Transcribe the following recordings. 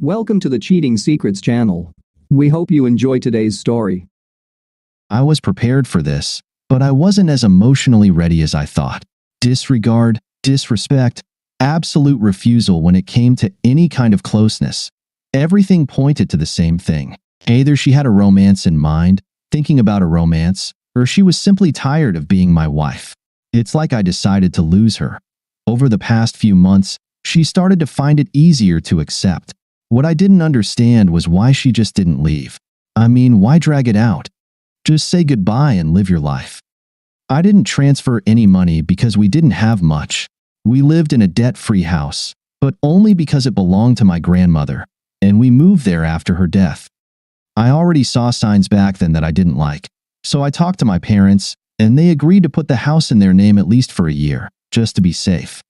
Welcome to the Cheating Secrets channel. We hope you enjoy today's story. I was prepared for this, but I wasn't as emotionally ready as I thought. Disregard, disrespect, absolute refusal when it came to any kind of closeness. Everything pointed to the same thing. Either she had a romance in mind, thinking about a romance, or she was simply tired of being my wife. It's like I decided to lose her. Over the past few months, she started to find it easier to accept. What I didn't understand was why she just didn't leave. I mean, why drag it out? Just say goodbye and live your life. I didn't transfer any money because we didn't have much. We lived in a debt-free house, but only because it belonged to my grandmother, and we moved there after her death. I already saw signs back then that I didn't like, so I talked to my parents, and they agreed to put the house in their name at least for a year, just to be safe.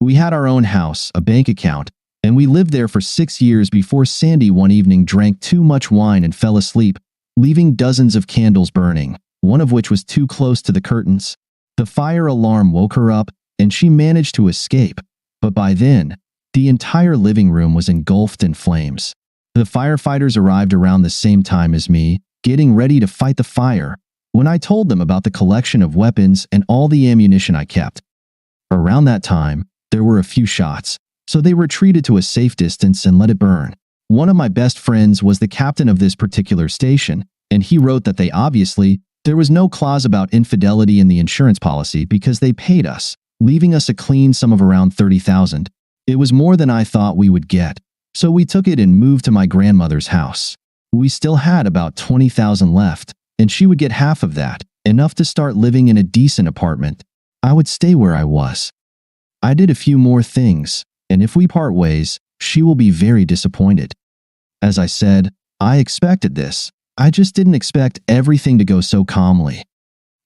We had our own house, a bank account, and we lived there for 6 years before Sandy one evening drank too much wine and fell asleep, leaving dozens of candles burning, one of which was too close to the curtains. The fire alarm woke her up, and she managed to escape, but by then, the entire living room was engulfed in flames. The firefighters arrived around the same time as me, getting ready to fight the fire, when I told them about the collection of weapons and all the ammunition I kept. Around that time, there were a few shots, so they retreated to a safe distance and let it burn. One of my best friends was the captain of this particular station, and he wrote that there was no clause about infidelity in the insurance policy because they paid us, leaving us a clean sum of around $30,000. It was more than I thought we would get, so we took it and moved to my grandmother's house. We still had about $20,000 left, and she would get half of that, enough to start living in a decent apartment. I would stay where I was. I did a few more things, and if we part ways, she will be very disappointed. As I said, I expected this. I just didn't expect everything to go so calmly.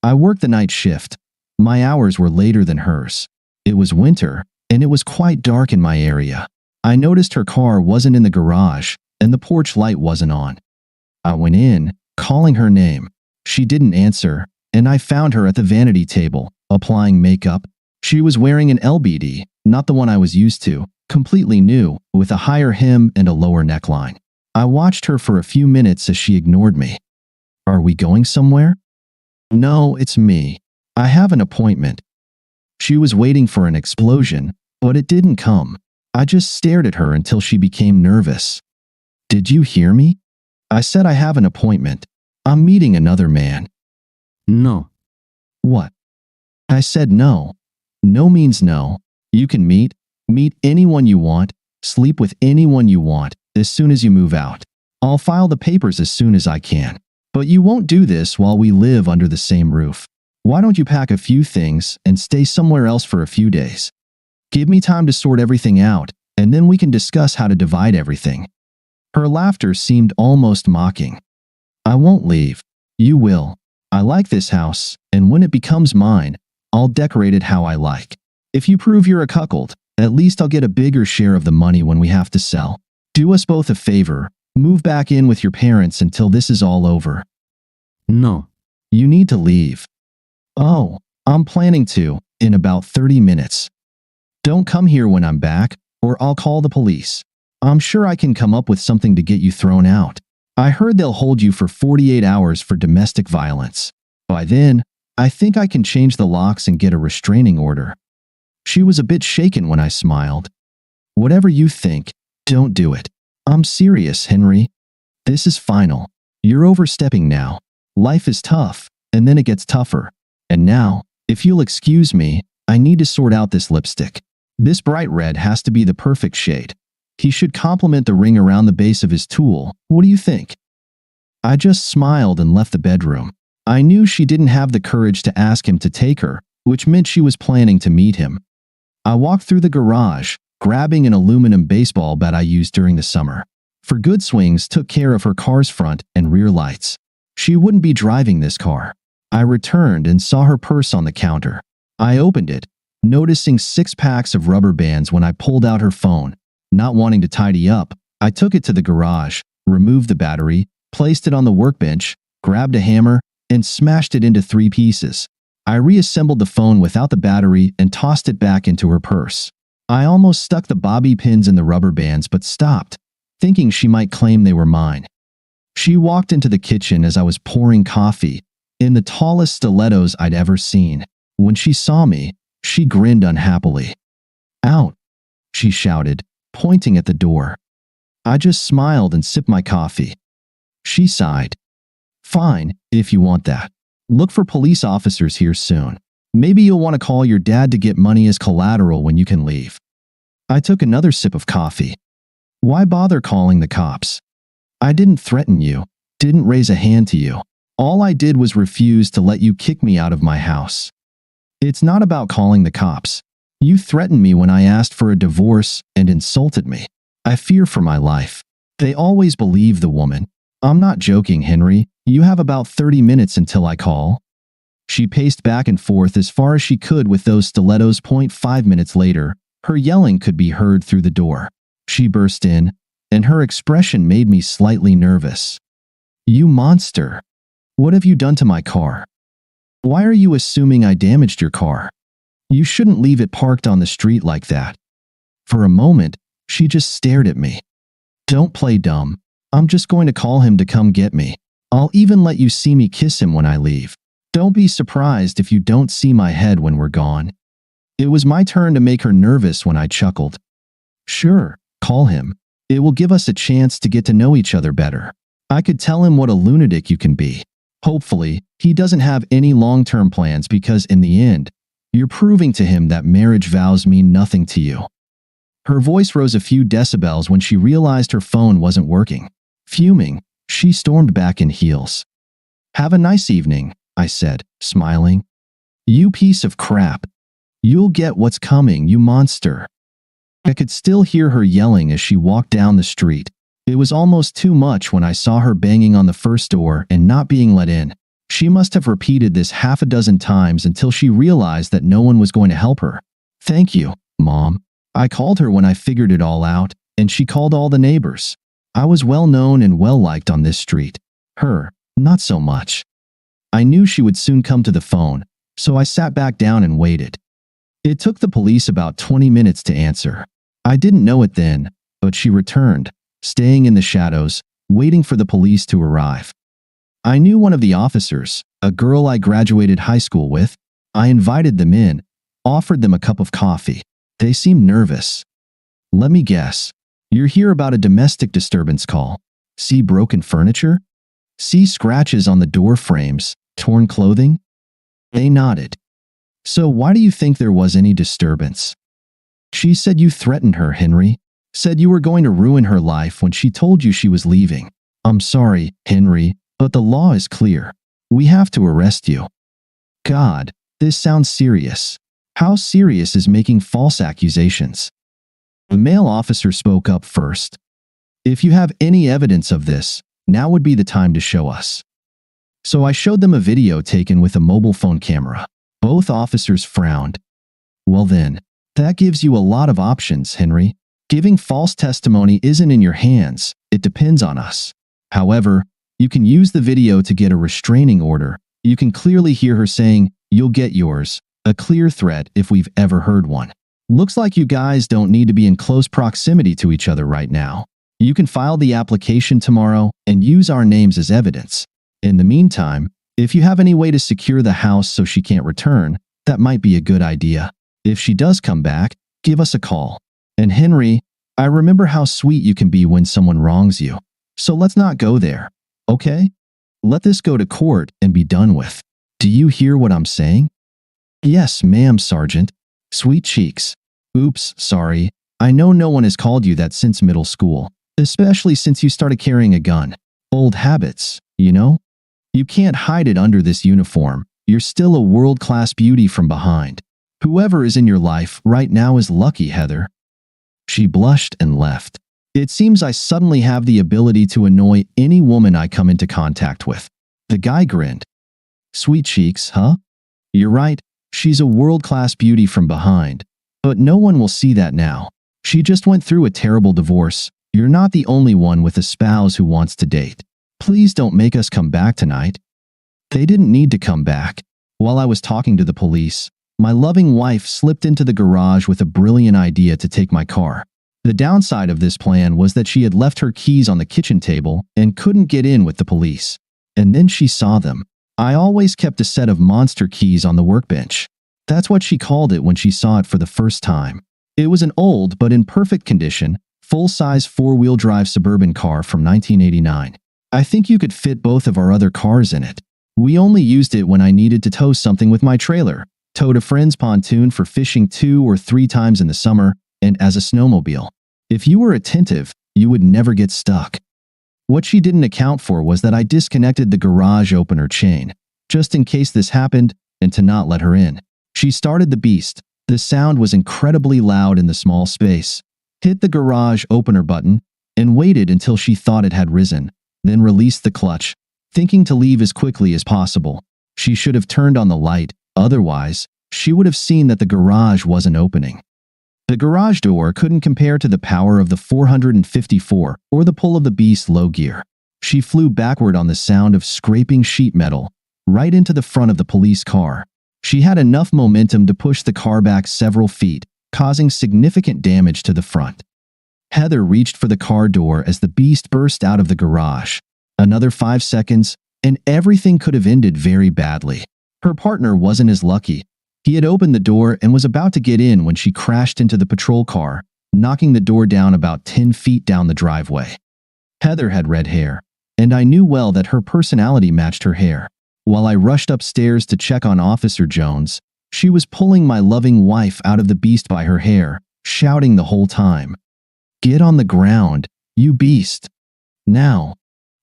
I worked the night shift. My hours were later than hers. It was winter, and it was quite dark in my area. I noticed her car wasn't in the garage, and the porch light wasn't on. I went in, calling her name. She didn't answer, and I found her at the vanity table, applying makeup. She was wearing an LBD, not the one I was used to, completely new, with a higher hem and a lower neckline. I watched her for a few minutes as she ignored me. "Are we going somewhere?" "No, it's me. I have an appointment." She was waiting for an explosion, but it didn't come. I just stared at her until she became nervous. "Did you hear me? I said I have an appointment. I'm meeting another man." No. "What?" I said no. No means no. You can meet anyone you want, sleep with anyone you want, as soon as you move out. I'll file the papers as soon as I can. But you won't do this while we live under the same roof. Why don't you pack a few things and stay somewhere else for a few days? Give me time to sort everything out, and then we can discuss how to divide everything. Her laughter seemed almost mocking. "I won't leave. You will. I like this house, and when it becomes mine, I'll decorate it how I like. If you prove you're a cuckold, at least I'll get a bigger share of the money when we have to sell. Do us both a favor. Move back in with your parents until this is all over." No. "You need to leave." "Oh, I'm planning to, in about 30 minutes. Don't come here when I'm back, or I'll call the police. I'm sure I can come up with something to get you thrown out. I heard they'll hold you for 48 hours for domestic violence. By then, I think I can change the locks and get a restraining order." She was a bit shaken when I smiled. "Whatever you think, don't do it. I'm serious, Henry. This is final. You're overstepping now. Life is tough, and then it gets tougher. And now, if you'll excuse me, I need to sort out this lipstick. This bright red has to be the perfect shade. He should complement the ring around the base of his tool. What do you think?" I just smiled and left the bedroom. I knew she didn't have the courage to ask him to take her, which meant she was planning to meet him. I walked through the garage, grabbing an aluminum baseball bat I used during the summer. For Good Swings took care of her car's front and rear lights. She wouldn't be driving this car. I returned and saw her purse on the counter. I opened it, noticing 6 packs of rubber bands when I pulled out her phone. Not wanting to tidy up, I took it to the garage, removed the battery, placed it on the workbench, grabbed a hammer, and smashed it into 3 pieces. I reassembled the phone without the battery and tossed it back into her purse. I almost stuck the bobby pins in the rubber bands but stopped. thinking she might claim they were mine. She walked into the kitchen as I was pouring coffee, in the tallest stilettos I'd ever seen. When she saw me, she grinned unhappily. "Out," she shouted, pointing at the door. I just smiled and sipped my coffee. She sighed. "Fine, if you want that. Look for police officers here soon. Maybe you'll want to call your dad to get money as collateral when you can leave." I took another sip of coffee. Why bother calling the cops? I didn't threaten you, didn't raise a hand to you. All I did was refuse to let you kick me out of my house. It's not about calling the cops. You threatened me when I asked for a divorce and insulted me. I fear for my life. They always believe the woman. I'm not joking, Henry. You have about 30 minutes until I call. She paced back and forth as far as she could with those stilettos. 5 minutes later, her yelling could be heard through the door. She burst in, and her expression made me slightly nervous. "You monster! What have you done to my car? Why are you assuming I damaged your car? You shouldn't leave it parked on the street like that." For a moment, she just stared at me. "Don't play dumb. I'm just going to call him to come get me. I'll even let you see me kiss him when I leave. Don't be surprised if you don't see my head when we're gone." It was my turn to make her nervous when I chuckled. "Sure, call him. It will give us a chance to get to know each other better. I could tell him what a lunatic you can be. Hopefully, he doesn't have any long-term plans because in the end, you're proving to him that marriage vows mean nothing to you." Her voice rose a few decibels when she realized her phone wasn't working. Fuming, she stormed back in heels. "Have a nice evening," I said, smiling. "You piece of crap. You'll get what's coming, you monster." I could still hear her yelling as she walked down the street. It was almost too much when I saw her banging on the first door and not being let in. She must have repeated this half a dozen times until she realized that no one was going to help her. "Thank you, Mom." I called her when I figured it all out, and she called all the neighbors. I was well known and well liked on this street. Her, not so much. I knew she would soon come to the phone, so I sat back down and waited. It took the police about 20 minutes to answer. I didn't know it then, but she returned, staying in the shadows, waiting for the police to arrive. I knew one of the officers, a girl I graduated high school with. I invited them in, offered them a cup of coffee. They seemed nervous. "Let me guess. You're here about a domestic disturbance call. See broken furniture? See scratches on the door frames, torn clothing?" They nodded. "So why do you think there was any disturbance?" "She said you threatened her, Henry. Said you were going to ruin her life when she told you she was leaving. I'm sorry, Henry, but the law is clear. We have to arrest you." God, this sounds serious. How serious is making false accusations? The male officer spoke up first. "If you have any evidence of this, now would be the time to show us." So I showed them a video taken with a mobile phone camera. Both officers frowned. "Well then, that gives you a lot of options, Henry. Giving false testimony isn't in your hands, it depends on us. However, you can use the video to get a restraining order. You can clearly hear her saying, 'You'll get yours,' a clear threat if we've ever heard one. Looks like you guys don't need to be in close proximity to each other right now. You can file the application tomorrow and use our names as evidence. In the meantime, if you have any way to secure the house so she can't return, that might be a good idea. If she does come back, give us a call. And Henry, I remember how sweet you can be when someone wrongs you. So let's not go there, okay? Let this go to court and be done with. Do you hear what I'm saying?" "Yes, ma'am, Sergeant." Sweet cheeks. "Oops, sorry. I know no one has called you that since middle school, especially since you started carrying a gun. Old habits, you know? You can't hide it under this uniform. You're still a world-class beauty from behind. Whoever is in your life right now is lucky, Heather." She blushed and left. It seems I suddenly have the ability to annoy any woman I come into contact with. The guy grinned. "Sweet cheeks, huh? You're right. She's a world-class beauty from behind. But no one will see that now. She just went through a terrible divorce. You're not the only one with a spouse who wants to date. Please don't make us come back tonight." They didn't need to come back. While I was talking to the police, my loving wife slipped into the garage with a brilliant idea to take my car. The downside of this plan was that she had left her keys on the kitchen table and couldn't get in with the police. And then she saw them. I always kept a set of monster keys on the workbench. That's what she called it when she saw it for the first time. It was an old but in perfect condition, full-size four-wheel drive suburban car from 1989. I think you could fit both of our other cars in it. We only used it when I needed to tow something with my trailer, towed a friend's pontoon for fishing 2 or 3 times in the summer, and as a snowmobile. If you were attentive, you would never get stuck. What she didn't account for was that I disconnected the garage opener chain, just in case this happened, and to not let her in. She started the beast. The sound was incredibly loud in the small space, hit the garage opener button, and waited until she thought it had risen, then released the clutch, thinking to leave as quickly as possible. She should have turned on the light, otherwise, she would have seen that the garage wasn't opening. The garage door couldn't compare to the power of the 454 or the pull of the beast's low gear. She flew backward on the sound of scraping sheet metal, right into the front of the police car. She had enough momentum to push the car back several feet, causing significant damage to the front. Heather reached for the car door as the beast burst out of the garage. Another 5 seconds, and everything could have ended very badly. Her partner wasn't as lucky. He had opened the door and was about to get in when she crashed into the patrol car, knocking the door down about 10 feet down the driveway. Heather had red hair, and I knew well that her personality matched her hair. While I rushed upstairs to check on Officer Jones, she was pulling my loving wife out of the beast by her hair, shouting the whole time, "Get on the ground, you beast! Now!"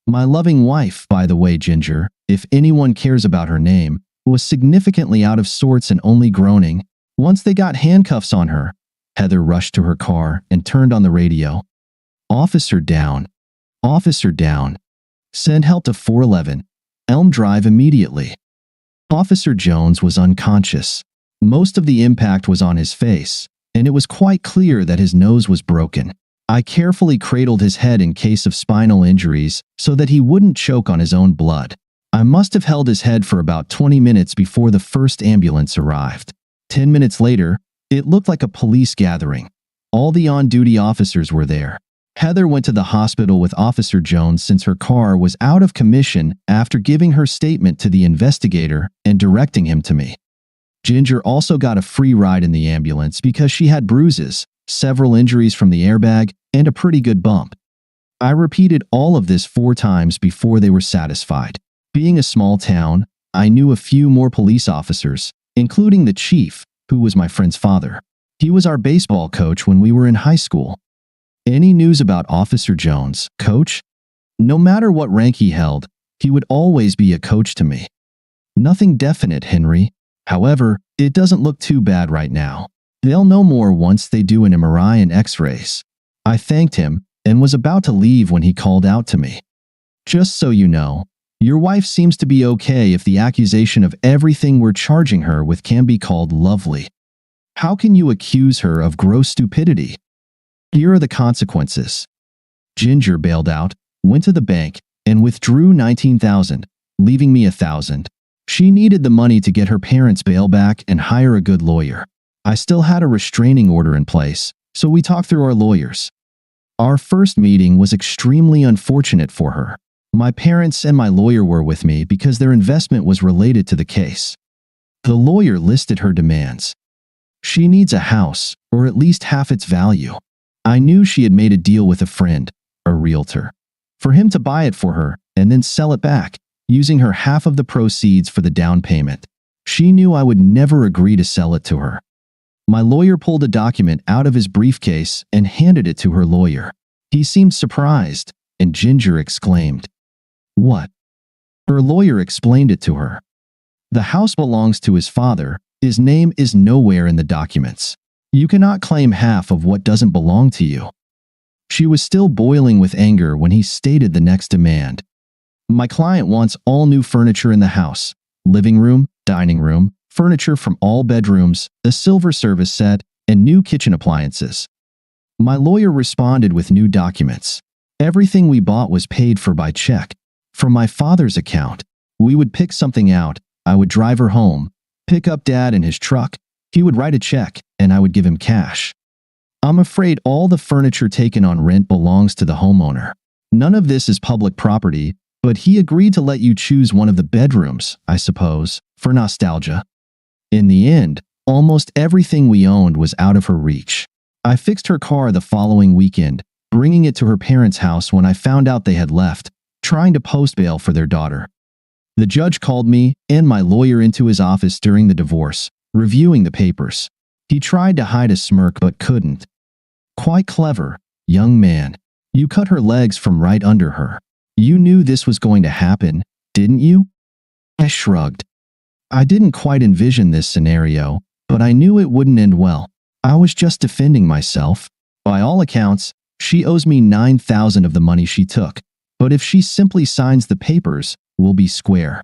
My loving wife, by the way, Ginger, if anyone cares about her name, was significantly out of sorts and only groaning. Once they got handcuffs on her, Heather rushed to her car and turned on the radio. "Officer down. Officer down. Send help to 411 Elm Drive immediately." Officer Jones was unconscious. Most of the impact was on his face, and it was quite clear that his nose was broken. I carefully cradled his head in case of spinal injuries so that he wouldn't choke on his own blood. I must have held his head for about 20 minutes before the first ambulance arrived. 10 minutes later, it looked like a police gathering. All the on-duty officers were there. Heather went to the hospital with Officer Jones since her car was out of commission after giving her statement to the investigator and directing him to me. Ginger also got a free ride in the ambulance because she had bruises, several injuries from the airbag, and a pretty good bump. I repeated all of this 4 times before they were satisfied. Being a small town, I knew a few more police officers, including the chief, who was my friend's father. He was our baseball coach when we were in high school. Any news about Officer Jones, coach? No matter what rank he held, he would always be a coach to me. Nothing definite, Henry. However, it doesn't look too bad right now. They'll know more once they do an MRI and X-rays. I thanked him and was about to leave when he called out to me. "Just so you know, your wife seems to be okay if the accusation of everything we're charging her with can be called lovely. How can you accuse her of gross stupidity? Here are the consequences." Ginger bailed out, went to the bank, and withdrew $19,000, leaving me $1,000. She needed the money to get her parents' bail back and hire a good lawyer. I still had a restraining order in place, so we talked through our lawyers. Our first meeting was extremely unfortunate for her. My parents and my lawyer were with me because their investment was related to the case. The lawyer listed her demands. She needs a house, or at least half its value. I knew she had made a deal with a friend, a realtor, for him to buy it for her and then sell it back, using her half of the proceeds for the down payment. She knew I would never agree to sell it to her. My lawyer pulled a document out of his briefcase and handed it to her lawyer. He seemed surprised, and Ginger exclaimed, "What?" Her lawyer explained it to her. "The house belongs to his father. His name is nowhere in the documents. You cannot claim half of what doesn't belong to you." She was still boiling with anger when he stated the next demand. "My client wants all new furniture in the house. Living room, dining room, furniture from all bedrooms, a silver service set, and new kitchen appliances." My lawyer responded with new documents. Everything we bought was paid for by check, from my father's account. We would pick something out, I would drive her home, pick up Dad in his truck, he would write a check, and I would give him cash. I'm afraid all the furniture taken on rent belongs to the homeowner. None of this is public property, but he agreed to let you choose one of the bedrooms, I suppose, for nostalgia. In the end, almost everything we owned was out of her reach. I fixed her car the following weekend, bringing it to her parents' house when I found out they had left, trying to post bail for their daughter. The judge called me and my lawyer into his office during the divorce, reviewing the papers. He tried to hide a smirk but couldn't. Quite clever, young man. You cut her legs from right under her. You knew this was going to happen, didn't you? I shrugged. I didn't quite envision this scenario, but I knew it wouldn't end well. I was just defending myself. By all accounts, she owes me $9,000 of the money she took, but if she simply signs the papers, we'll be square.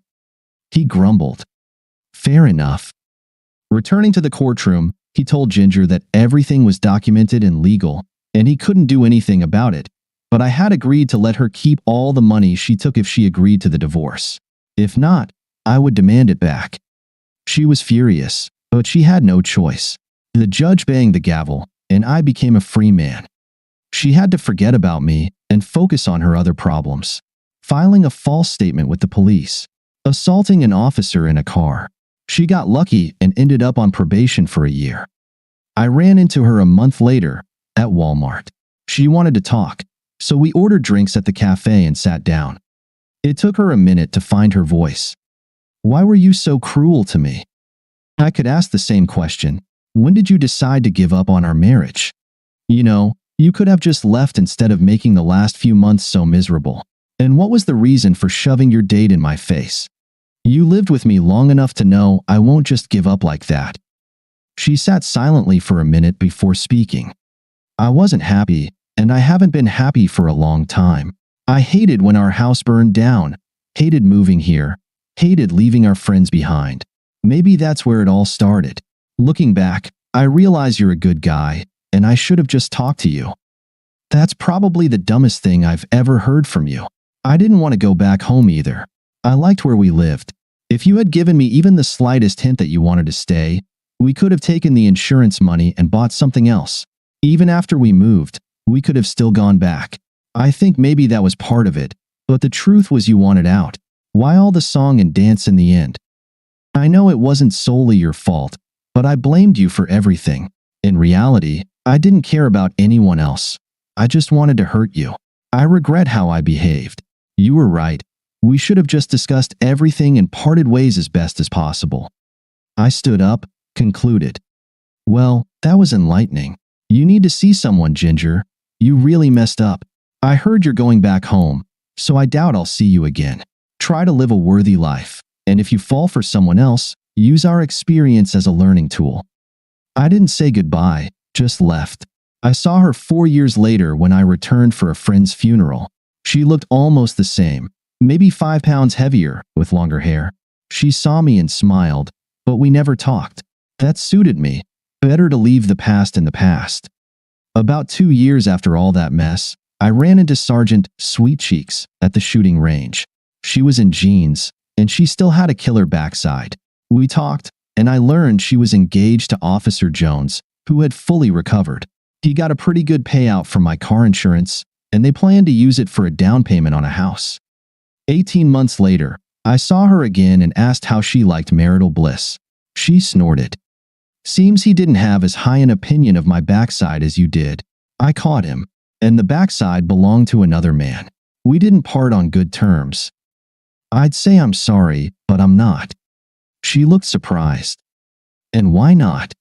He grumbled. Fair enough. Returning to the courtroom, he told Ginger that everything was documented and legal, and he couldn't do anything about it, but I had agreed to let her keep all the money she took if she agreed to the divorce. If not, I would demand it back. She was furious, but she had no choice. The judge banged the gavel, and I became a free man. She had to forget about me and focus on her other problems. Filing a false statement with the police. Assaulting an officer in a car. She got lucky and ended up on probation for a year. I ran into her a month later at Walmart. She wanted to talk, so we ordered drinks at the cafe and sat down. It took her a minute to find her voice. Why were you so cruel to me? I could ask the same question. When did you decide to give up on our marriage? You could have just left instead of making the last few months so miserable. And what was the reason for shoving your date in my face? You lived with me long enough to know I won't just give up like that. She sat silently for a minute before speaking. I wasn't happy, and I haven't been happy for a long time. I hated when our house burned down, hated moving here, hated leaving our friends behind. Maybe that's where it all started. Looking back, I realize you're a good guy, and I should have just talked to you. That's probably the dumbest thing I've ever heard from you. I didn't want to go back home either. I liked where we lived. If you had given me even the slightest hint that you wanted to stay, we could have taken the insurance money and bought something else. Even after we moved, we could have still gone back. I think maybe that was part of it, but the truth was you wanted out. Why all the song and dance in the end? I know it wasn't solely your fault, but I blamed you for everything. In reality, I didn't care about anyone else. I just wanted to hurt you. I regret how I behaved. You were right. We should have just discussed everything and parted ways as best as possible. I stood up, concluded. Well, that was enlightening. You need to see someone, Ginger. You really messed up. I heard you're going back home, so I doubt I'll see you again. Try to live a worthy life, and if you fall for someone else, use our experience as a learning tool. I didn't say goodbye, just left. I saw her 4 years later when I returned for a friend's funeral. She looked almost the same, maybe 5 pounds heavier, with longer hair. She saw me and smiled, but we never talked. That suited me. Better to leave the past in the past. About 2 years after all that mess, I ran into Sergeant Sweet Cheeks at the shooting range. She was in jeans, and she still had a killer backside. We talked, and I learned she was engaged to Officer Jones, who had fully recovered. He got a pretty good payout from my car insurance, and they planned to use it for a down payment on a house. 18 months later, I saw her again and asked how she liked marital bliss. She snorted. Seems he didn't have as high an opinion of my backside as you did. I caught him, and the backside belonged to another man. We didn't part on good terms. I'd say I'm sorry, but I'm not. She looked surprised. And why not?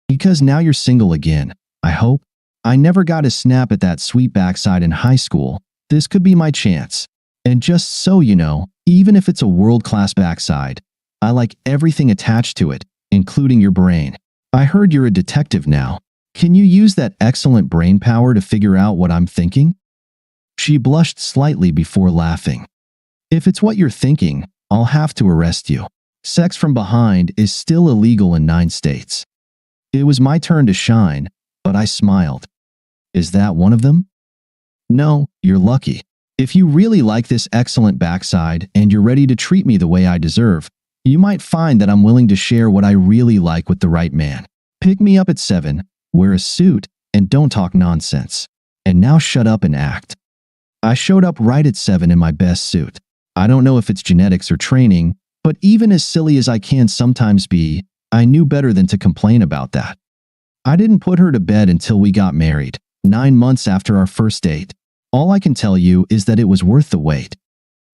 Because now you're single again, I hope. I never got a snap at that sweet backside in high school. This could be my chance. And just so you know, even if it's a world-class backside, I like everything attached to it, including your brain. I heard you're a detective now. Can you use that excellent brain power to figure out what I'm thinking? She blushed slightly before laughing. If it's what you're thinking, I'll have to arrest you. Sex from behind is still illegal in 9 states. It was my turn to shine, but I smiled. Is that one of them? No, you're lucky. If you really like this excellent backside and you're ready to treat me the way I deserve, you might find that I'm willing to share what I really like with the right man. Pick me up at 7, wear a suit, and don't talk nonsense. And now shut up and act. I showed up right at 7 in my best suit. I don't know if it's genetics or training, but even as silly as I can sometimes be, I knew better than to complain about that. I didn't put her to bed until we got married, 9 months after our first date. All I can tell you is that it was worth the wait.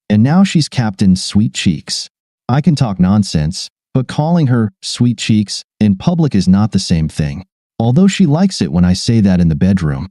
And now she's Captain Sweet Cheeks. I can talk nonsense, but calling her Sweet Cheeks in public is not the same thing, although she likes it when I say that in the bedroom.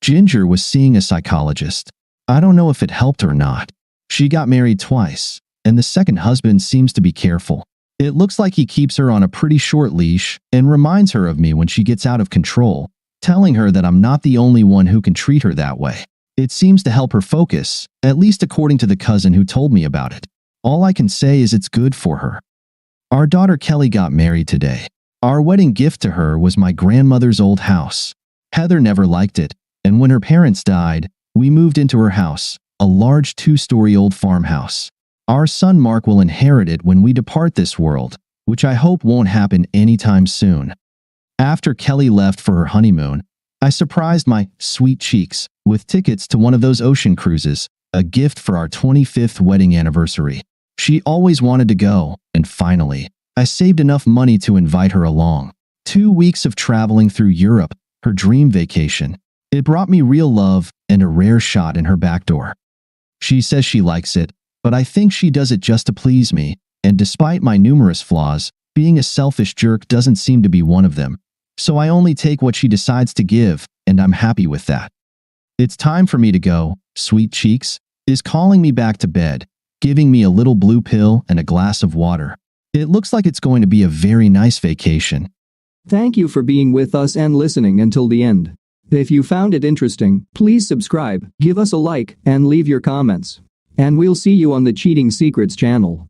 Ginger was seeing a psychologist. I don't know if it helped or not. She got married twice, and the second husband seems to be careful. It looks like he keeps her on a pretty short leash and reminds her of me when she gets out of control, telling her that I'm not the only one who can treat her that way. It seems to help her focus, at least according to the cousin who told me about it. All I can say is it's good for her. Our daughter Kelly got married today. Our wedding gift to her was my grandmother's old house. Heather never liked it, and when her parents died, we moved into her house, a large 2-story old farmhouse. Our son Mark will inherit it when we depart this world, which I hope won't happen anytime soon. After Kelly left for her honeymoon, I surprised my Sweet Cheeks with tickets to one of those ocean cruises, a gift for our 25th wedding anniversary. She always wanted to go, and finally, I saved enough money to invite her along. 2 weeks of traveling through Europe, her dream vacation. It brought me real love and a rare shot in her back door. She says she likes it, but I think she does it just to please me, and despite my numerous flaws, being a selfish jerk doesn't seem to be one of them. So I only take what she decides to give, and I'm happy with that. It's time for me to go. Sweet Cheeks is calling me back to bed, giving me a little blue pill and a glass of water. It looks like it's going to be a very nice vacation. Thank you for being with us and listening until the end. If you found it interesting, please subscribe, give us a like, and leave your comments. And we'll see you on the Cheating Secrets channel.